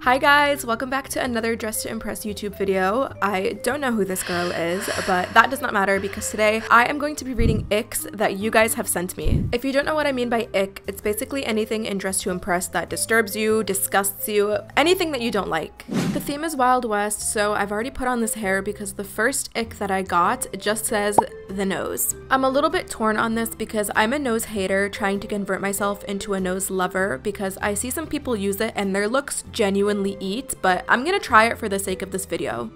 Hi guys, welcome back to another Dress to Impress YouTube video. I don't know who this girl is, but that does not matter because today I am going to be reading ICKS that you guys have sent me. If you don't know what I mean by ick, it's basically anything in Dress to Impress that disturbs you, disgusts you, anything that you don't like. The theme is Wild West, so I've already put on this hair because the first ick that I got just says the nose. I'm a little bit torn on this because I'm a nose hater trying to convert myself into a nose lover because I see some people use it and their looks genuinely eat, but I'm gonna try it for the sake of this video.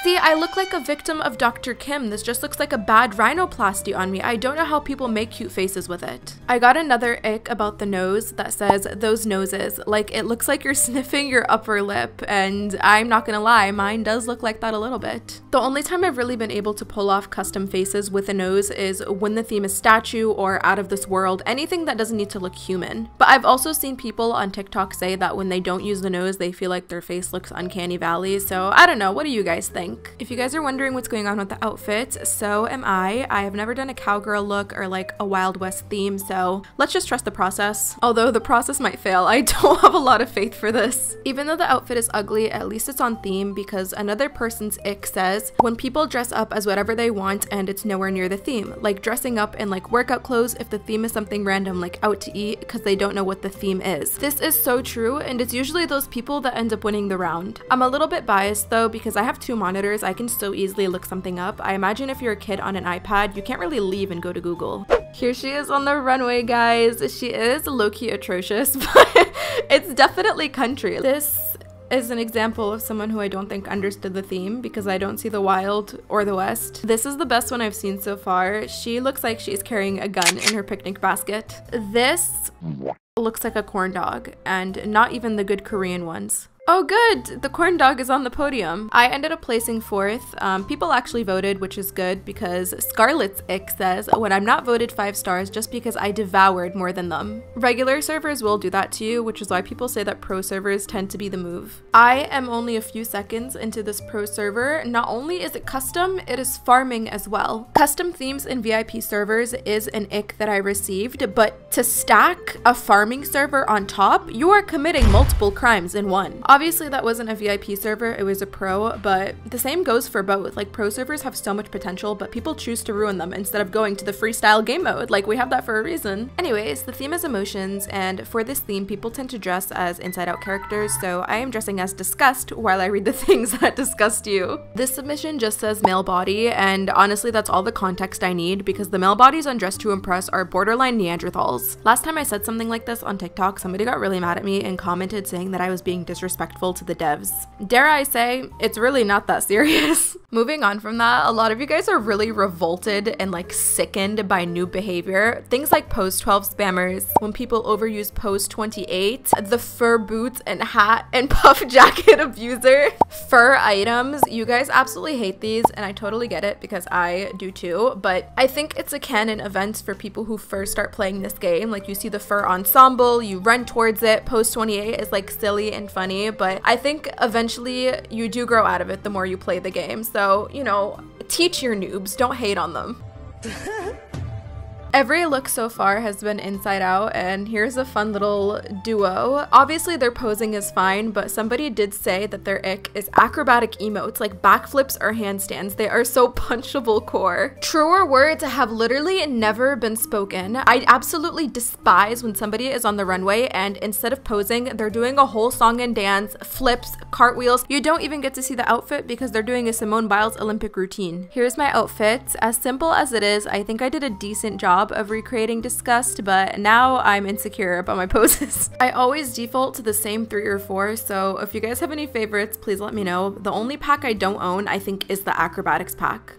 See, I look like a victim of Dr. Kim. This just looks like a bad rhinoplasty on me. I don't know how people make cute faces with it. I got another ick about the nose that says those noses. Like, it looks like you're sniffing your upper lip, and I'm not gonna lie, mine does look like that a little bit. The only time I've really been able to pull off custom faces with a nose is when the theme is statue or out of this world, anything that doesn't need to look human. But I've also seen people on TikTok say that when they don't use the nose, they feel like their face looks uncanny valley. So I don't know, what do you guys think? If you guys are wondering what's going on with the outfit, so am I. I have never done a cowgirl look or like a Wild West theme, so let's just trust the process. Although the process might fail, I don't have a lot of faith for this. Even though the outfit is ugly, at least it's on theme because another person's ick says when people dress up as whatever they want and it's nowhere near the theme, like dressing up in like workout clothes if the theme is something random like out to eat because they don't know what the theme is. This is so true, and it's usually those people that end up winning the round. I'm a little bit biased though because I have two monitors. I can so easily look something up. I imagine if you're a kid on an iPad, you can't really leave and go to Google. Here she is on the runway, guys. She is low-key atrocious, but it's definitely country. This is an example of someone who I don't think understood the theme because I don't see the wild or the west. This is the best one I've seen so far. She looks like she's carrying a gun in her picnic basket. This looks like a corn dog, and not even the good Korean ones. Oh good, the corn dog is on the podium. I ended up placing fourth. People actually voted, which is good because Scarlett's ick says when I'm not voted 5 stars just because I devoured more than them. Regular servers will do that to you, which is why people say that pro servers tend to be the move. I am only a few seconds into this pro server. Not only is it custom, it is farming as well. Custom themes in VIP servers is an ick that I received, but to stack a farming server on top, you are committing multiple crimes in one. Obviously that wasn't a VIP server, it was a pro, but the same goes for both. Like, pro servers have so much potential, but people choose to ruin them instead of going to the freestyle game mode. Like, we have that for a reason. Anyways, the theme is emotions, and for this theme, people tend to dress as inside-out characters, so I am dressing as disgust while I read the things that disgust you. This submission just says male body, and honestly that's all the context I need because the male bodies on Dress to Impress are borderline Neanderthals. Last time I said something like this on TikTok, somebody got really mad at me and commented saying that I was being disrespectful to the devs. Dare I say, it's really not that serious. Moving on from that, a lot of you guys are really revolted and like sickened by new behavior. Things like pose 12 spammers, when people overuse pose 28, the fur boots and hat and puff jacket abuser, fur items. You guys absolutely hate these, and I totally get it because I do too, but I think it's a canon event for people who first start playing this game. Like, you see the fur ensemble, you run towards it. Pose 28 is like silly and funny, but I think eventually you do grow out of it the more you play the game. So, you know, teach your noobs, don't hate on them. Every look so far has been inside out, and here's a fun little duo. Obviously their posing is fine, but somebody did say that their ick is acrobatic emotes like backflips or handstands. They are so punchable core. Truer words have literally never been spoken. I absolutely despise when somebody is on the runway and instead of posing, they're doing a whole song and dance, flips, cartwheels. You don't even get to see the outfit because they're doing a Simone Biles Olympic routine. Here's my outfit. As simple as it is, I think I did a decent job of recreating disgust, but now I'm insecure about my poses. I always default to the same 3 or 4, so if you guys have any favorites, please let me know. The only pack I don't own, I think, is the acrobatics pack.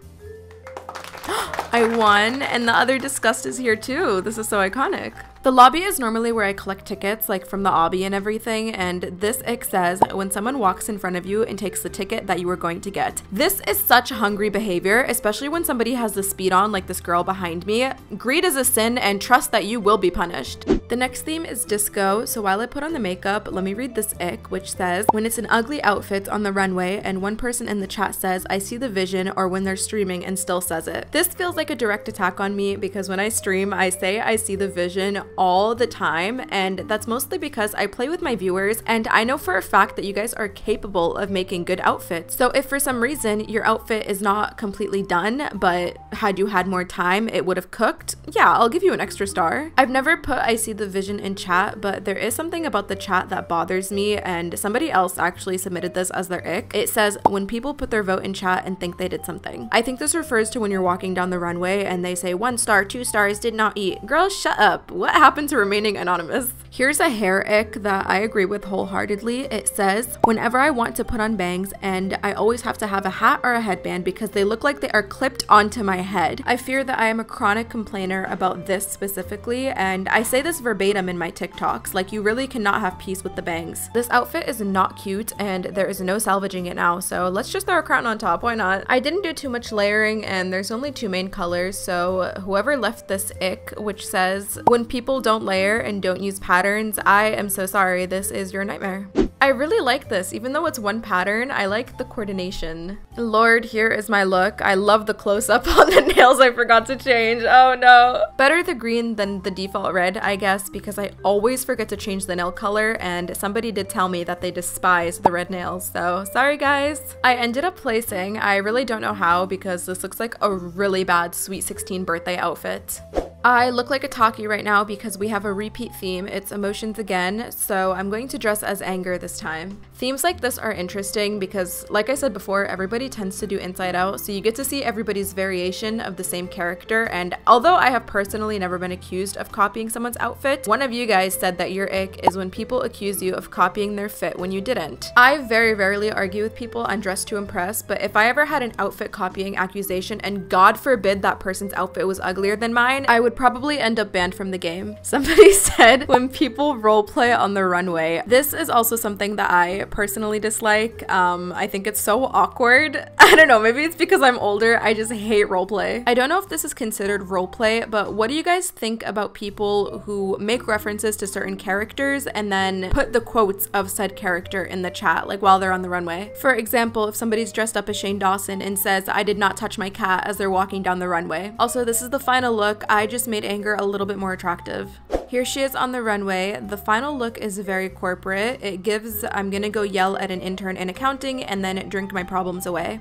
I won, and the other disgust is here too. This is so iconic. The lobby is normally where I collect tickets, like from the obby and everything, and this ick says when someone walks in front of you and takes the ticket that you were going to get. This is such hungry behavior, especially when somebody has the speed on like this girl behind me. Greed is a sin, and trust that you will be punished. The next theme is disco, so while I put on the makeup, let me read this ick, which says, when it's an ugly outfit on the runway and one person in the chat says, I see the vision, or when they're streaming and still says it. This feels like a direct attack on me because when I stream, I say I see the vision all the time, and that's mostly because I play with my viewers and I know for a fact that you guys are capable of making good outfits. So if for some reason your outfit is not completely done, but had you had more time, it would have cooked, yeah, I'll give you an extra star. I've never put I see the vision in chat, but there is something about the chat that bothers me, and somebody else actually submitted this as their ick. It says, when people put their vote in chat and think they did something. I think this refers to when you're walking down the runway and they say 1 star, 2 stars, did not eat. Girl, shut up. What happened to remaining anonymous? Here's a hair ick that I agree with wholeheartedly. It says, whenever I want to put on bangs and I always have to have a hat or a headband because they look like they are clipped onto my head. I fear that I am a chronic complainer about this specifically, and I say this verbatim in my TikToks, like you really cannot have peace with the bangs. This outfit is not cute and there is no salvaging it now, so let's just throw a crown on top, why not? I didn't do too much layering and there's only 2 main colors, so whoever left this ick, which says, when people don't layer and don't use patterns, I am so sorry, this is your nightmare. I really like this, even though it's one pattern, I like the coordination. Lord, here is my look. I love the close-up on the nails I forgot to change, oh no. Better the green than the default red, I guess, because I always forget to change the nail color, and somebody did tell me that they despise the red nails, so sorry guys. I ended up placing, I really don't know how, because this looks like a really bad Sweet 16 birthday outfit. I look like a talkie right now because we have a repeat theme. It's emotions again, so I'm going to dress as anger this time. Themes like this are interesting because, like I said before, everybody tends to do inside out, so you get to see everybody's variation of the same character, and although I have personally never been accused of copying someone's outfit, one of you guys said that your ick is when people accuse you of copying their fit when you didn't. I very rarely argue with people on Dress to Impress, but if I ever had an outfit copying accusation, and God forbid that person's outfit was uglier than mine, I would probably end up banned from the game. Somebody said when people roleplay on the runway. This is also something that I personally dislike. I think it's so awkward. I don't know, maybe it's because I'm older. I just hate roleplay. I don't know if this is considered roleplay, but what do you guys think about people who make references to certain characters and then put the quotes of said character in the chat, like while they're on the runway? For example, if somebody's dressed up as Shane Dawson and says, I did not touch my cat as they're walking down the runway. Also, this is the final look. I just made anger a little bit more attractive. Here she is on the runway. The final look is very corporate. It gives, I'm gonna go yell at an intern in accounting and then drink my problems away.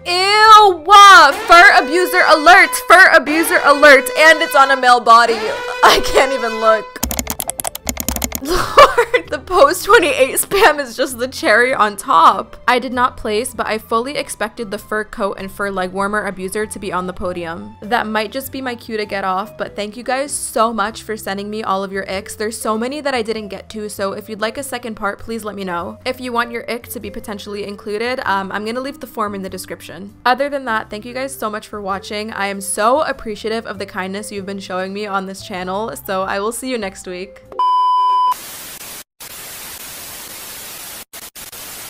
Ew! Fur abuser alert! Fur abuser alert! And it's on a male body. I can't even look. Lord, the post 28 spam is just the cherry on top. I did not place, but I fully expected the fur coat and fur leg warmer abuser to be on the podium. That might just be my cue to get off, but thank you guys so much for sending me all of your icks. There's so many that I didn't get to, so if you'd like a second part, please let me know. If you want your ick to be potentially included, I'm gonna leave the form in the description. Other than that, thank you guys so much for watching. I am so appreciative of the kindness you've been showing me on this channel, so I will see you next week.